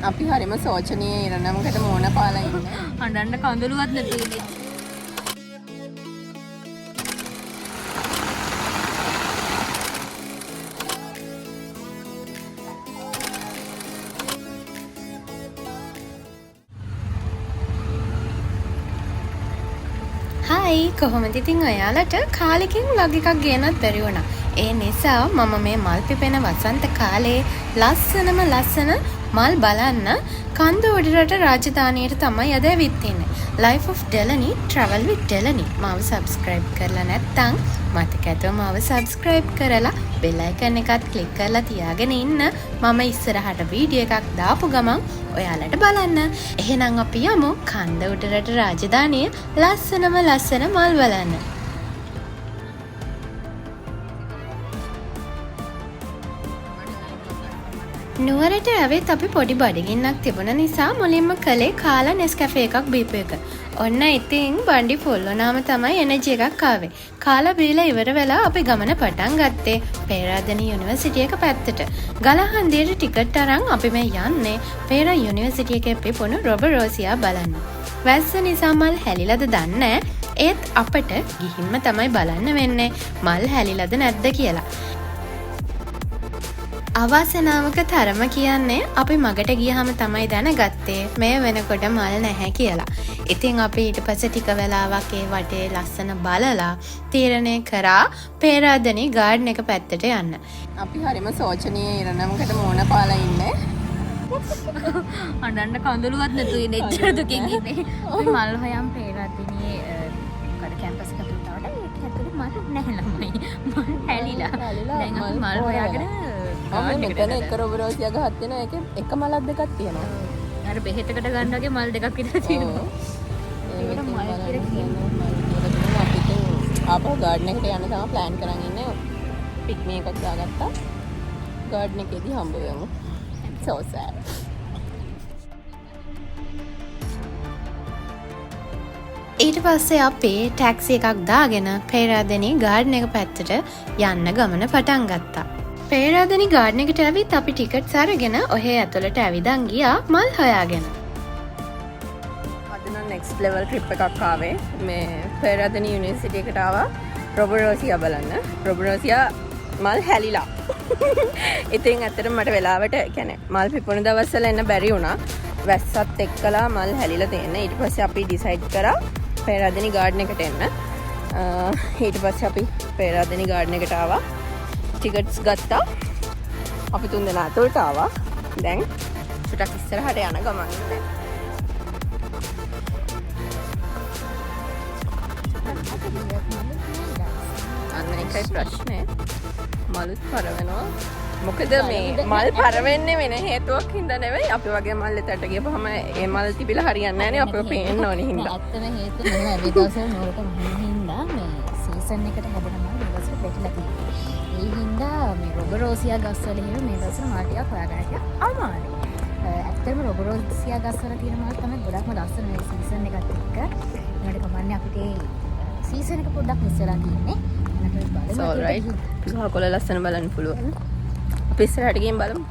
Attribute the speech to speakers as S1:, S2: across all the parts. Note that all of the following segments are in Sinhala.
S1: අපි හරිම සෝචනීය ඉරණමකට මෝන පාලා ඉන්නේ.
S2: අඬන්න කඳුළුවත් නැති ඉන්නේ.
S3: හයි කොහොමද ඉතින් ඔයාලට කාලෙකින් vlog එකක් ගේනත් බැරි වුණා. ඒ නිසා මම මේ මල් පිපෙන වසන්ත කාලේ ලස්සන මල් බලන්න කන්ද උඩරට රාජධානියට තමයි අද ඇවිත් ඉන්නේ. Life of Delany Travel with Delany මාව subscribe කරලා නැත්නම් මතක ඇතුව මාව subscribe කරලා bell icon එකත් click කරලා තියාගෙන ඉන්න. මම ඉස්සරහට වීඩියෝ එකක් දාපු ගමන් ඔයාලට බලන්න. එහෙනම් අපි යමු කන්ද උඩරට රාජධානියේ ලස්සන මල් බලන්න. නුවරට ඇවිත් අපි පොඩි බඩගින්නක් තිබුණ නිසා මුලින්ම කළේ කාලා නෙස්කැෆේ එකක් බීපු එක. ඔන්න ඉතින් බණ්ඩි ෆුල් වුණාම තමයි එනර්ජි එකක් ආවේ. කාලා බීලා ඉවර වෙලා අපි ගමන පටන් ගත්තේ පේරාදෙණි යුනිවර්සිටි එක පැත්තට. ගලහන්දියට ටිකට් අරන් අපි මේ යන්නේ පේරා යුනිවර්සිටි එකේ පිපුණු රොබරෝසියා බලන්න. වැස්ස නිසා මල් හැලිලාද දන්නේ ඒත් අපට ගිහින්ම තමයි බලන්න වෙන්නේ මල් හැලිලාද නැද්ද කියලා. අවාසනාවක තරම කියන්නේ අපි මගට ගියහම තමයි දැනගත්තේ මේ වෙනකොට මල් නැහැ කියලා. ඉතින් අපි ඊට පස්සේ ටික වෙලාවක් ඒ වටේ ලස්සන බලලා තීරණය කරා පේරාදෙණි ගාඩන් එක පැත්තට යන්න.
S1: අපි හරිම සෝචනීය ඉරණමකට මෝන පාලා ඉන්නේ.
S2: අඬන්න කඳුළුවත් නැතු ඉන්නේ. එච්චර දුකින් ඉන්නේ. අපි මල් හොයන් පේරාදෙණියේ මොකද කැම්පස් එකට උටවට ඒක ඇතුලේ මල් නැහැ ළමයි. මල් හැලිලා. දැන් අපි මල් හොයාගෙන
S1: මෙතන එක රොබරෝසියා ගහක් තියෙනවා. ඒකේ එක මලක් දෙකක් තියෙනවා.
S2: අර බෙහෙතකට ගන්න වගේ මල් දෙකක් විතර තියෙනවා.
S1: ඒකට මල් කියලා කියනවා. අපි ඉතින් ආපහු ගාඩන් එකට යන්න තමයි ප්ලෑන් කරන් ඉන්නේ. පික්නික් එකක් දාගත්තා. ගාඩන් එකේදී හම්බ වෙමු. So sad.
S3: ඊට පස්සේ අපි ටැක්සි එකක් දාගෙන පේරාදෙණි ගාඩන් එක පැත්තට යන්න ගමන පටන් ගත්තා. පේරාදෙණි ගාඩන් එකට ඇවිත් අපි ටිකට්ස් අරගෙන ඔහේ ඇතුළට ඇවිදන් ගියා මල් හොයාගෙන.
S1: අද නම් next level trip එකක් ආවේ. මේ පේරාදෙණි යුනිවර්සිටි එකට ආවා රොබරෝසියා බලන්න. රොබරෝසියා මල් හැලිලා. ඉතින් ඇත්තටම මට වෙලාවට කියන්නේ මල් පිපුණ දවස්වල එන්න බැරි වුණා. වැස්සත් එක්කලා මල් හැලිලා තියෙන. ඊට පස්සේ අපි ඩිසයිඩ් කරා පේරාදෙණි ගාඩන් එකට එන්න. ඊට පස්සේ අපි පේරාදෙණි ගාඩන් එකට ආවා. ටිකට්ස් ගත්තා. අපි තුන් දෙනා අතට ආවා. දැන් චුට්ටක් ඉස්සරහට යන ගමන් ඉන්නේ. අන්න ඒකයි ප්‍රශ්නේ. මලුත් පරවෙනවා. මොකද මේ මල් පරවෙන්නේ වෙන හේතුවක් හින්දා නෙවෙයි. අපි වගේ මල් එතට ගියපුවම ඒ මල් තිබිලා හරියන්නේ නැහැ නේ. අපිව පේන්න ඕනේ හින්දා.
S2: ඇත්තම හේතුව මෙහෙම ඇවි දවසේ නෝරට මහින්න හින්දා මේ සීසන් එකට හැදෙන මල් දවසේ පැටිලා තියෙනවා. ඒ හින්දා මේ රොබරෝසියා ගස්වල එහෙම මේ දවස්වල මල් ටිකක් හොයාගන්න කියලා අමාරුයි. ඇත්තටම රොබරෝසියා ගස්වල තියෙන මල් තමයි ගොඩක්ම ලස්සන මේ සීසන් එකත් එක්ක. ඒකට කමන්නේ අපිට සීසන් එක පොඩ්ඩක් මිස් වෙලා තියෙන්නේ.
S1: It's all right. ගහකොළ ලස්සන බලන්න පුළුවන්. අපි ඉස්සරහට ගිහින් බලමු.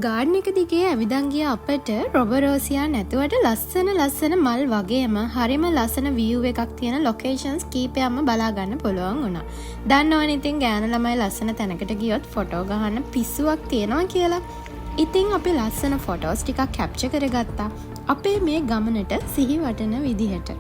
S3: ගාඩන් එක දිගේ ඇවිදන් ගිය අපට රොබරෝසියා නැතුවට ලස්සන මල් වගේම හරිම ලස්සන view එකක් තියෙන locations කීපයක්ම බලා ගන්න පුළුවන් වුණා. දන්නවනේ ඉතින් ගෑනු ළමයි ලස්සන තැනකට ගියොත් ෆොටෝ ගහන්න පිස්සුවක් තියෙනවා කියලා. ඉතින් අපි ලස්සන ෆොටෝස් ටිකක් කැප්චර් කරගත්තා. අපේ මේ ගමනට සිහි වටන විදිහට.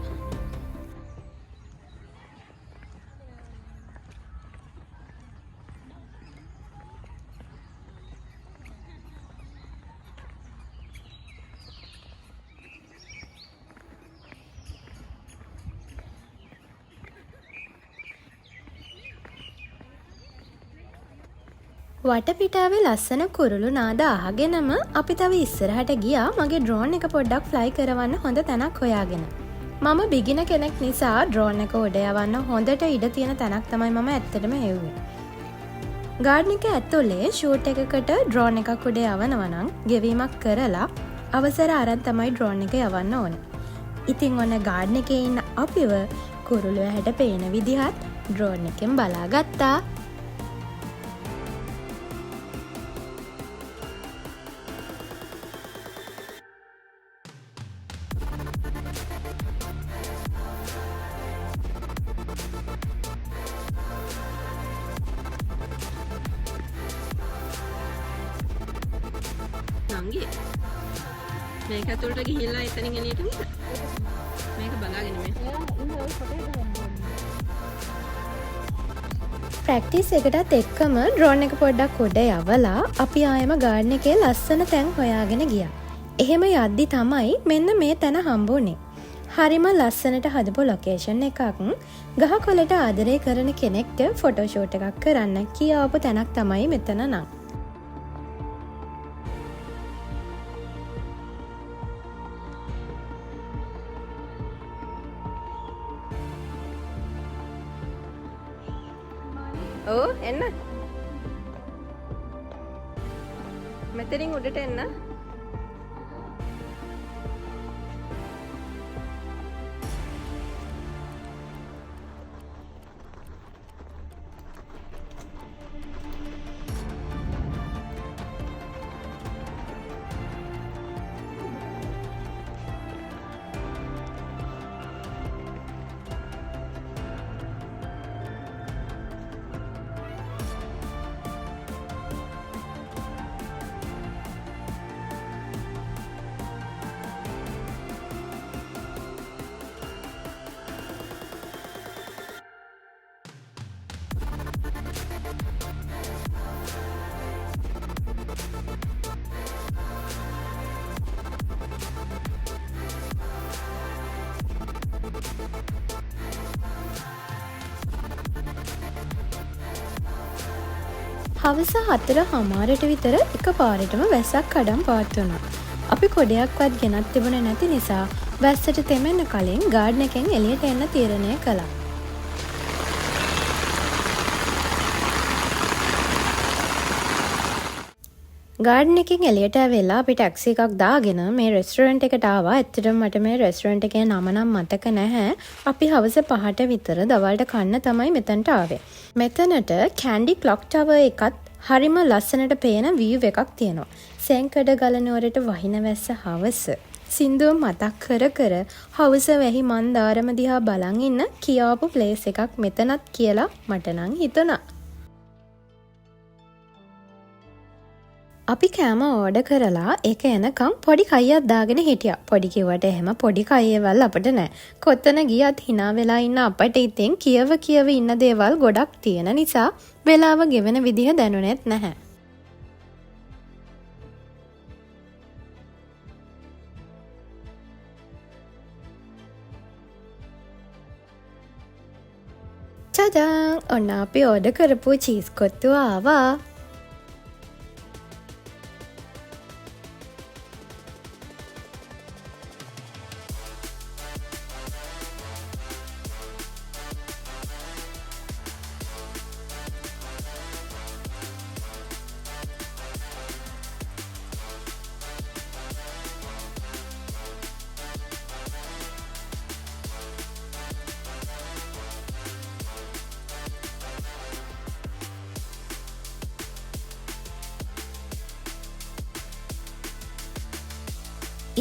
S3: වටපිටාවේ ලස්සන කුරුළු නාද අහගෙනම අපි තව ඉස්සරහට ගියා මගේ ඩ්‍රෝන් එක පොඩ්ඩක් ෆ්ලයි කරවන්න හොඳ තැනක් හොයාගෙන. මම බිගින කෙනෙක් නිසා ඩ්‍රෝන් එක උඩ යවන්න හොඳට ඉඩ තියෙන තැනක් තමයි මම ඇත්තටම හෙව්වේ. ගාඩන් එක ඇතුලේ ෂූට් එකකට ඩ්‍රෝන් එකක් උඩ යවනවා නම් ගෙවීමක් කරලා අවසර අරන් තමයි ඩ්‍රෝන් එක යවන්න ඕන. ඉතින් ඔන්න ගාඩන් එකේ ඉන්න අපිව කුරුළු ඇහැට පේන විදිහත් ඩ්‍රෝන් එකෙන් බලාගත්තා.
S1: නංගි මේක ඇතුළට ගිහිල්ලා එතනින් එළියට ගිහලා මේක බලාගෙන මේ
S3: ප්‍රැක්ටිස් එකටත් එක්කම ඩ්‍රෝන් එක පොඩ්ඩක් උඩ යවලා අපි ආයෙම ගාඩන් එකේ ලස්සන තැන් හොයාගෙන ගියා. එහෙම යද්දි තමයි මෙන්න මේ තැන හම්බුනේ. හරිම ලස්සනට හදපු ලොකේෂන් එකක්. ගහකොළට ආදරය කරන කෙනෙක්ට ෆොටෝ ෂූට් එකක් කරන්න කියාපු තැනක් තමයි මෙතන නම්.
S1: ඕ එන්න මෙතනින් උඩට එන්න
S3: හවස 4:00 විතර එක පාරටම වැස්සක් කඩම් පාත් වුණා. අපි කොඩයක්වත් ගෙනත් තිබුණේ නැති නිසා වැස්සට තෙමෙන්න කලින් ගාඩන් එකෙන් එළියට එන්න තීරණය කළා. ගාඩන් එකෙන් එළියට ඇවිල්ලා අපි ටැක්සි එකක් දාගෙන මේ රෙස්ටුරන්ට් එකට ආවා. ඇත්තටම මට මේ රෙස්ටුරන්ට් එකේ නම නම් මතක නැහැ. අපි හවස 5ට විතර දවල්ට කන්න තමයි මෙතනට ආවේ. මෙතනට කැන්ඩි ක්ලොක් ටවර් එකත් හරිම ලස්සනට පේන view එකක් තියෙනවා. සෙන්කඩ ගල නුවරට වහින වැස්ස හවස. සින්දුව මතක් කර කර හවස වැහි මන්දාරම දිහා බලන් ඉන්න කියාපු ප්ලේස් එකක් මෙතනත් කියලා මට නම් හිතුණා. අපි කෑම ඕඩර් කරලා ඒක එනකම් පොඩි කයියක් දාගෙන හිටියා. පොඩි කිව්වට එහෙම පොඩි කයියවල් අපිට නැහැ. කොතන ගියත් hina වෙලා ඉන්න අපිට ඉතින් කියව ඉන්න දේවල් ගොඩක් තියෙන නිසා වෙලාව ගෙවෙන විදිහ දැනුනේත් නැහැ. ටඩාන්! ඔන්න අපි ඕඩර් කරපු චීස් කොත්තුව ආවා.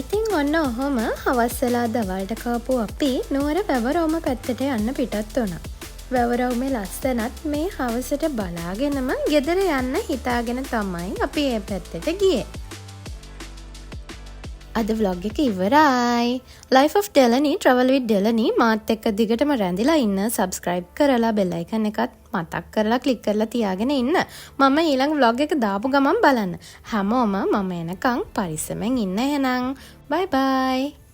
S3: ඉතින් ඔන්න ඔහොම හවස් වෙලා දවල්ට කාපු අපි නුවර වැවරවුම පැත්තට යන්න පිටත් වුණා. වැවරවුමේ ලස්සනත් මේ හවසට බලාගෙනම ගෙදර යන්න හිතාගෙන තමයි අපි ඒ පැත්තට ගියේ. අද vlog එක ඉවරයි. Life of Delany Travel with Delany මාත් එක්ක දිගටම රැඳිලා ඉන්න, subscribe කරලා bell icon එකත් මතක් කරලා click කරලා තියාගෙන ඉන්න. මම ඊළඟ vlog එක දාපු ගමන් බලන්න. හැමෝම මම එනකන් පරිස්සමෙන් ඉන්න එහෙනම්. bye bye.